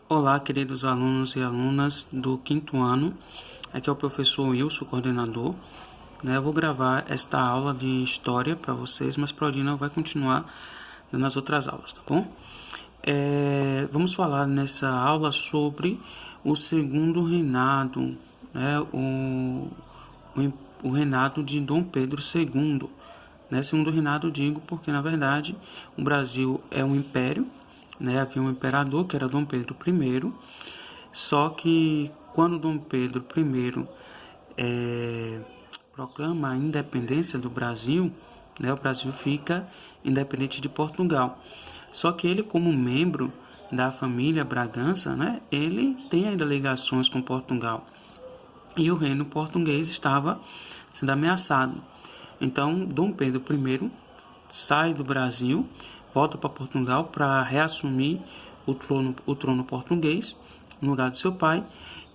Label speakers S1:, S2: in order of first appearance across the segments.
S1: Olá, queridos alunos e alunas do quinto ano. Aqui é o professor Wilson, coordenador. Eu vou gravar esta aula de história para vocês, mas Prodina vai continuar nas outras aulas, tá bom? Vamos falar nessa aula sobre o segundo reinado, o reinado de Dom Pedro II. Segundo reinado, digo porque, na verdade, o Brasil é um império, havia um imperador, que era Dom Pedro I, só que quando Dom Pedro I proclama a independência do Brasil, o Brasil fica independente de Portugal. Só que ele, como membro da família Bragança, ele tem ainda ligações com Portugal. E o reino português estava sendo ameaçado. Então, Dom Pedro I sai do Brasil, volta para Portugal para reassumir o trono português no lugar do seu pai,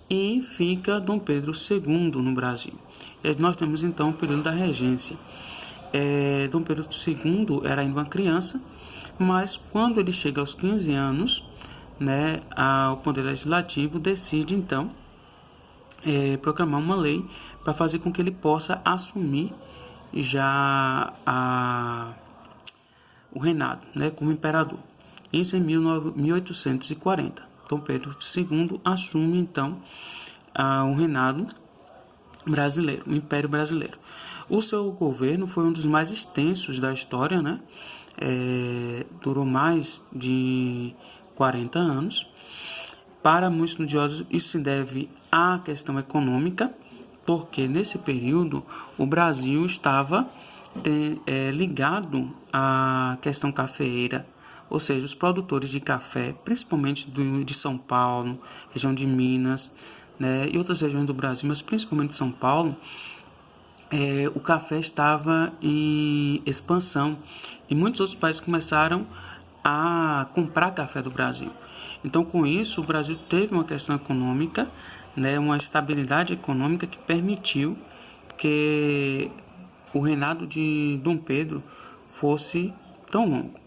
S1: e fica Dom Pedro II no Brasil. E nós temos então o período da regência. Dom Pedro II era ainda uma criança, mas quando ele chega aos 15 anos, o Poder Legislativo decide então proclamar uma lei para fazer com que ele possa assumir já o reinado, como imperador. Isso em 1840. Dom Pedro II assume então o reinado brasileiro, o Império Brasileiro. O seu governo foi um dos mais extensos da história, durou mais de 40 anos. Para muitos estudiosos, isso se deve à questão econômica, porque nesse período o Brasil estava ligado à questão cafeeira, ou seja, os produtores de café, principalmente de São Paulo, região de Minas, e outras regiões do Brasil, mas principalmente de São Paulo, o café estava em expansão e muitos outros países começaram a comprar café do Brasil. Então, com isso, o Brasil teve uma questão econômica, uma estabilidade econômica que permitiu que o reinado de Dom Pedro fosse tão longo.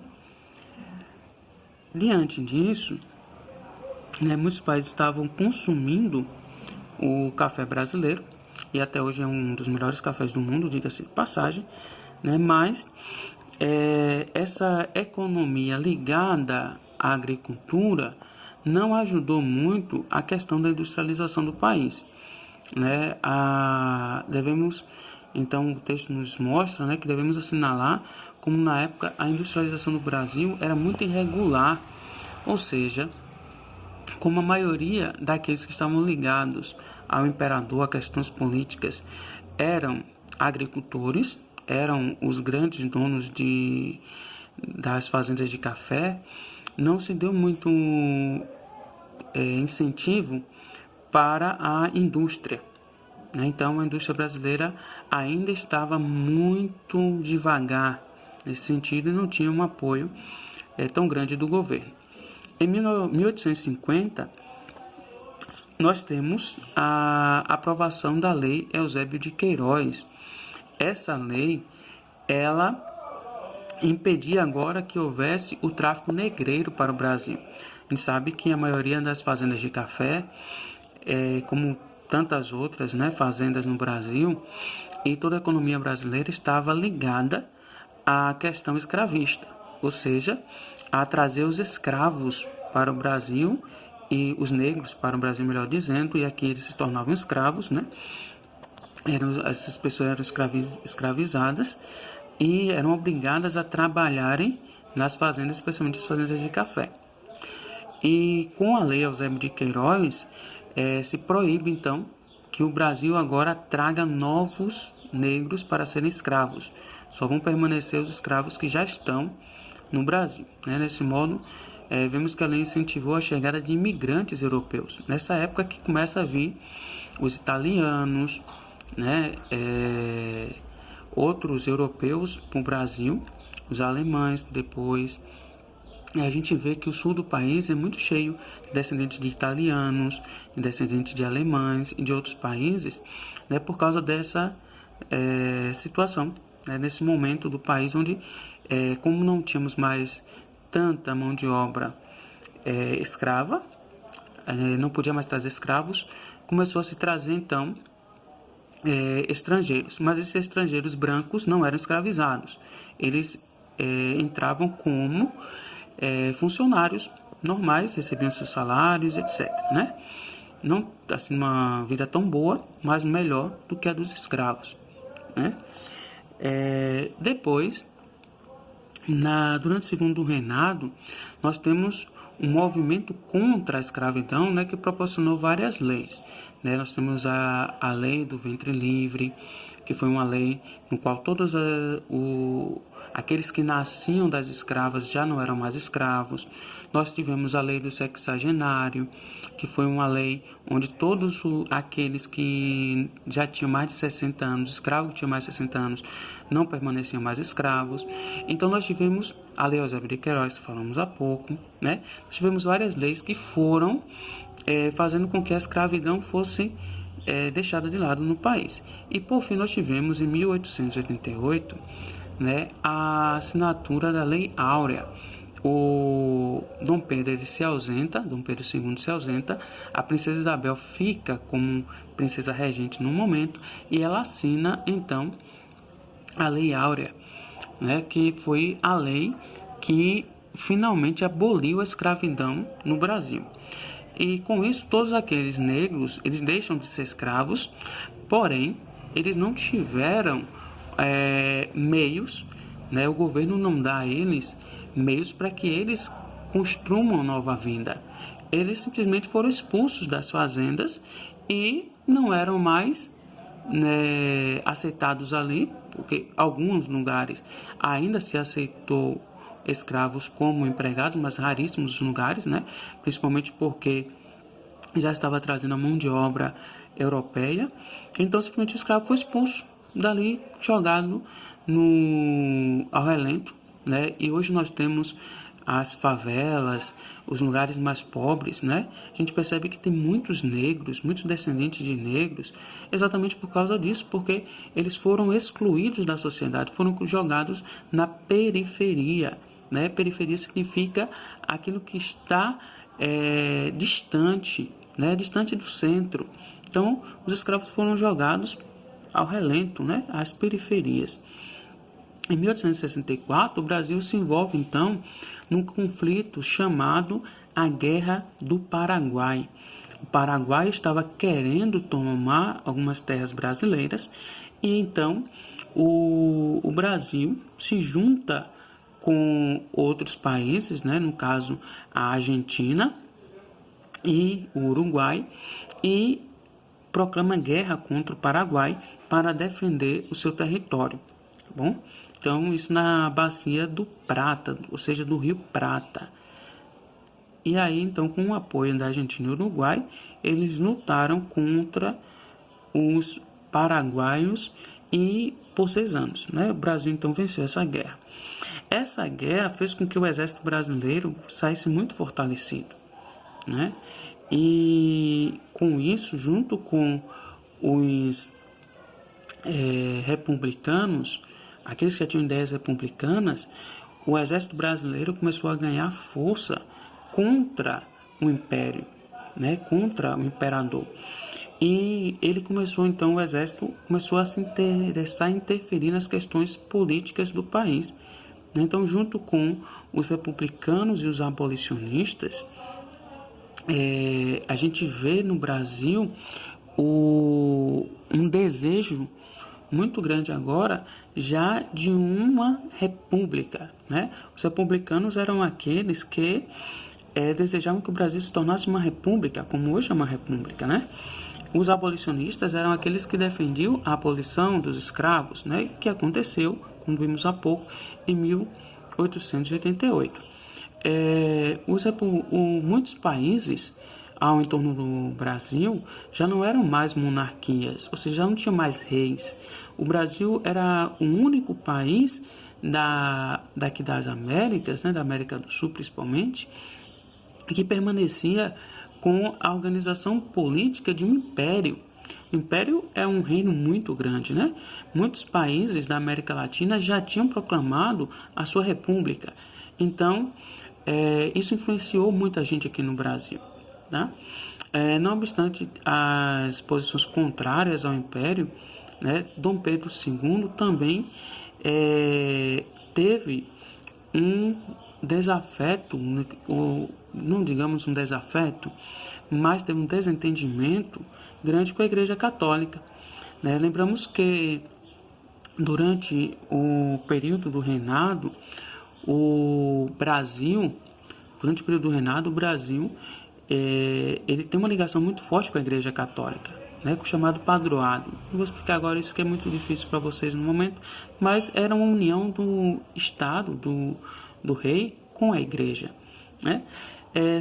S1: Diante disso, muitos países estavam consumindo o café brasileiro, e até hoje é um dos melhores cafés do mundo, diga-se de passagem, mas essa economia ligada à agricultura não ajudou muito a questão da industrialização do país. Então, o texto nos mostra que devemos assinalar como na época a industrialização do Brasil era muito irregular, ou seja, como a maioria daqueles que estavam ligados ao imperador, a questões políticas, eram agricultores, eram os grandes donos das fazendas de café, não se deu muito incentivo para a indústria. Então, a indústria brasileira ainda estava muito devagar nesse sentido e não tinha um apoio tão grande do governo. Em 1850, nós temos a aprovação da Lei Eusébio de Queiroz. Essa lei, ela impedia agora que houvesse o tráfico negreiro para o Brasil. A gente sabe que a maioria das fazendas de café, como tantas outras fazendas no Brasil, e toda a economia brasileira estava ligada à questão escravista, ou seja, a trazer os escravos para o Brasil, e os negros para o Brasil, melhor dizendo, e aqui eles se tornavam escravos, essas pessoas eram escravizadas e eram obrigadas a trabalharem nas fazendas, especialmente as fazendas de café. E com a Lei Eusébio de Queiroz, se proíbe, então, que o Brasil agora traga novos negros para serem escravos. Só vão permanecer os escravos que já estão no Brasil. Nesse modo, vemos que a lei incentivou a chegada de imigrantes europeus. Nessa época que começa a vir os italianos, outros europeus para o Brasil, os alemães depois. A gente vê que o sul do país é muito cheio de descendentes de italianos, de descendentes de alemães e de outros países, por causa dessa situação, nesse momento do país onde, como não tínhamos mais tanta mão de obra escrava, não podia mais trazer escravos, começou a se trazer então estrangeiros, mas esses estrangeiros brancos não eram escravizados, eles entravam como funcionários normais, recebiam seus salários, etc, né? Não assim uma vida tão boa, mas melhor do que a dos escravos, né? Depois, durante o segundo reinado, nós temos um movimento contra a escravidão, né, que proporcionou várias leis, né? Nós temos a lei do ventre livre, que foi uma lei no qual todos aqueles que nasciam das escravas já não eram mais escravos. Nós tivemos a lei do sexagenário, que foi uma lei onde todos aqueles que já tinham mais de 60 anos, escravos que tinham mais de 60 anos, não permaneciam mais escravos. Então nós tivemos a Lei Eusébio de Queiroz, que falamos há pouco, né? Nós tivemos várias leis que foram fazendo com que a escravidão fosse deixada de lado no país. E por fim nós tivemos em 1888, né, a assinatura da Lei Áurea. O Dom Pedro II se ausenta, a princesa Isabel fica como princesa regente no momento e ela assina então a Lei Áurea, né, que foi a lei que finalmente aboliu a escravidão no Brasil. E com isso todos aqueles negros, eles deixam de ser escravos, porém eles não tiveram meios, né, o governo não dá a eles meios para que eles construam uma nova vida. Eles simplesmente foram expulsos das fazendas e não eram mais, né, aceitados ali, porque alguns lugares ainda se aceitou escravos como empregados, mas raríssimos lugares, né, principalmente porque já estava trazendo a mão de obra europeia. Então simplesmente o escravo foi expulso dali, jogado ao relento, né? E hoje nós temos as favelas, os lugares mais pobres, né? A gente percebe que tem muitos negros, muitos descendentes de negros, exatamente por causa disso, porque eles foram excluídos da sociedade, foram jogados na periferia, né? Periferia significa aquilo que está distante, né? Distante do centro. Então, os escravos foram jogados ao relento, né? Às periferias. Em 1864, o Brasil se envolve, então, num conflito chamado a Guerra do Paraguai. O Paraguai estava querendo tomar algumas terras brasileiras e, então, o Brasil se junta com outros países, né? No caso, a Argentina e o Uruguai, e proclama guerra contra o Paraguai para defender o seu território, tá bom? Então, isso na bacia do Prata, ou seja, do Rio Prata. E aí, então, com o apoio da Argentina e do Uruguai, eles lutaram contra os paraguaios e por 6 anos, né? O Brasil, então, venceu essa guerra. Essa guerra fez com que o exército brasileiro saísse muito fortalecido, né? E com isso, junto com os republicanos, aqueles que já tinham ideias republicanas, o exército brasileiro começou a ganhar força contra o império, né, contra o imperador. E ele começou, então, o exército começou a se interessar em interferir nas questões políticas do país. Então, junto com os republicanos e os abolicionistas, a gente vê no Brasil um desejo muito grande agora já de uma república, né? Os republicanos eram aqueles que desejavam que o Brasil se tornasse uma república, como hoje é uma república, né? Os abolicionistas eram aqueles que defendiam a abolição dos escravos, né? Que aconteceu, como vimos há pouco, em 1888. Muitos países ao entorno do Brasil já não eram mais monarquias, ou seja, já não tinha mais reis. O Brasil era o único país daqui das Américas, né, da América do Sul principalmente, que permanecia com a organização política de um império. O império é um reino muito grande, né? Muitos países da América Latina já tinham proclamado a sua república. Então, isso influenciou muita gente aqui no Brasil. tá? Não obstante as posições contrárias ao Império, né, Dom Pedro II também teve um desafeto, ou não digamos um desafeto, mas teve um desentendimento grande com a Igreja Católica, né? Lembramos que durante o período do reinado, o Brasil, durante o período do reinado, o Brasil, ele tem uma ligação muito forte com a Igreja Católica, né, com o chamado padroado. Não vou explicar agora isso, que é muito difícil para vocês no momento, mas era uma união do Estado, do rei, com a Igreja, né?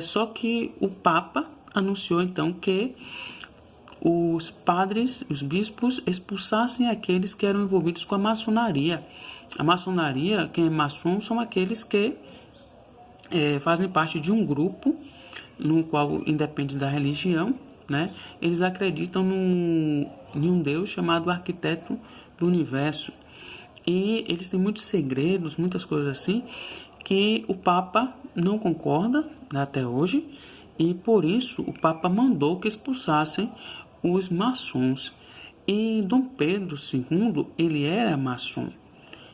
S1: Só que o Papa anunciou então que os padres, os bispos, expulsassem aqueles que eram envolvidos com a maçonaria. A maçonaria, quem é maçom, são aqueles que fazem parte de um grupo no qual, independe da religião, né, eles acreditam em um Deus chamado arquiteto do universo. E eles têm muitos segredos, muitas coisas assim, que o Papa não concorda, né, até hoje, e por isso o Papa mandou que expulsassem os maçons. E Dom Pedro II, ele era maçom.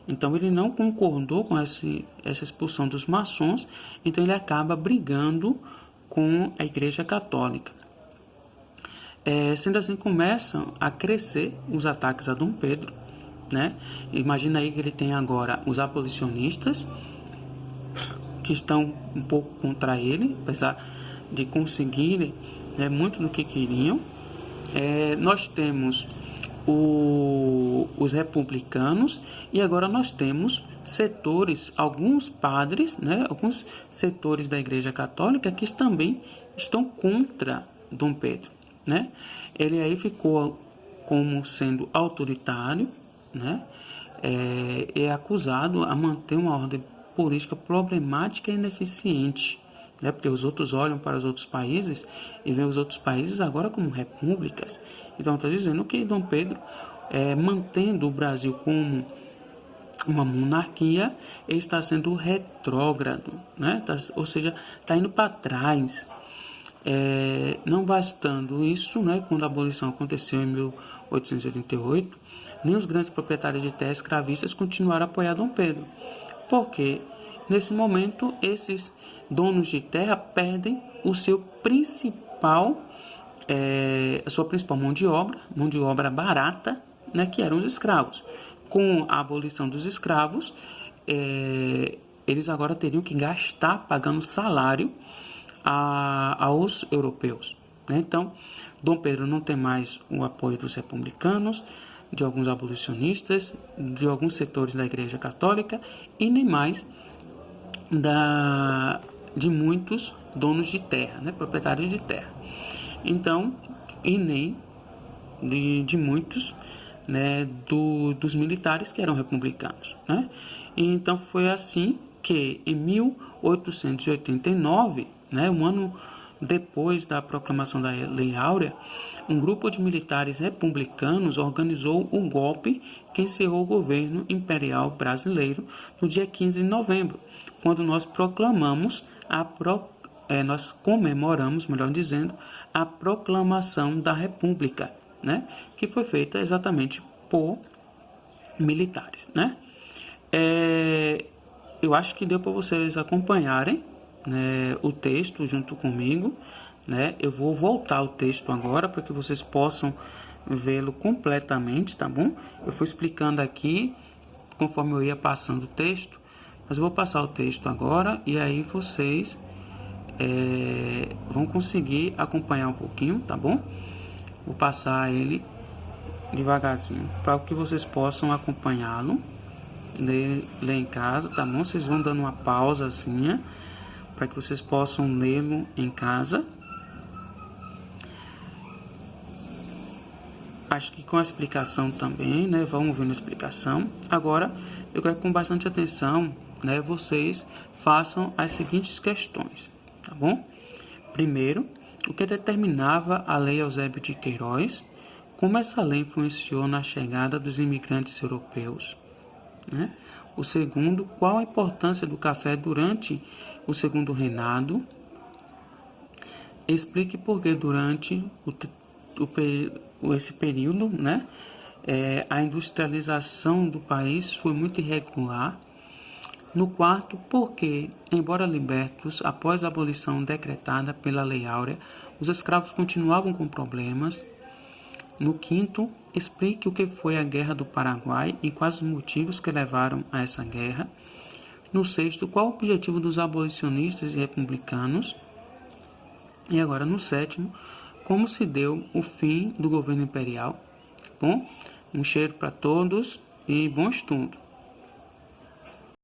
S1: Então ele não concordou com essa expulsão dos maçons, então ele acaba brigando com a Igreja Católica. Sendo assim, começam a crescer os ataques a Dom Pedro, né? Imagina aí que ele tem agora os abolicionistas, que estão um pouco contra ele, apesar de conseguirem, né, muito do que queriam. Nós temos os republicanos, e agora nós temos setores, alguns padres, né, alguns setores da Igreja Católica que também estão contra Dom Pedro, né? Ele aí ficou como sendo autoritário, né? É acusado a manter uma ordem política problemática e ineficiente, né? Porque os outros olham para os outros países e veem os outros países agora como repúblicas. Então está dizendo que Dom Pedro, mantendo o Brasil como uma monarquia, ele está sendo retrógrado, né? Ou seja, está indo para trás. Não bastando isso, né, quando a abolição aconteceu em 1888, nem os grandes proprietários de terra escravistas continuaram a apoiar Dom Pedro, porque nesse momento esses donos de terra perdem o seu principal, a sua principal mão de obra barata, né, que eram os escravos. Com a abolição dos escravos, eles agora teriam que gastar pagando salário aos europeus, né? Então, Dom Pedro não tem mais o apoio dos republicanos, de alguns abolicionistas, de alguns setores da Igreja Católica e nem mais de muitos donos de terra, né, proprietários de terra. Então, e nem de muitos, né, dos militares que eram republicanos, né? E então foi assim que em 1889, né, um ano depois da proclamação da Lei Áurea, um grupo de militares republicanos organizou um golpe que encerrou o governo imperial brasileiro no dia 15 de novembro, quando nós nós comemoramos, melhor dizendo, a proclamação da República, né, que foi feita exatamente por militares, né? Eu acho que deu para vocês acompanharem, né, o texto junto comigo, né? Eu vou voltar o texto agora para que vocês possam vê-lo completamente, tá bom? Eu fui explicando aqui conforme eu ia passando o texto, mas eu vou passar o texto agora e aí vocês vão conseguir acompanhar um pouquinho, tá bom? Vou passar ele devagarzinho para que vocês possam acompanhá-lo, ler em casa, tá bom? Vocês vão dando uma pausazinha para que vocês possam lê-lo em casa. Acho que com a explicação também, né? Vamos ver a explicação. Agora, eu quero que com bastante atenção, né, vocês façam as seguintes questões, tá bom? Primeiro, o que determinava a Lei Eusébio de Queiroz? Como essa lei influenciou na chegada dos imigrantes europeus, né? O segundo, qual a importância do café durante o segundo reinado? Explique por que durante esse período, né, a industrialização do país foi muito irregular. No quarto, porque, embora libertos após a abolição decretada pela Lei Áurea, os escravos continuavam com problemas. No quinto, explique o que foi a Guerra do Paraguai e quais os motivos que levaram a essa guerra. No sexto, qual o objetivo dos abolicionistas e republicanos. E agora, no sétimo, como se deu o fim do governo imperial. Bom, um cheiro para todos e bom estudo.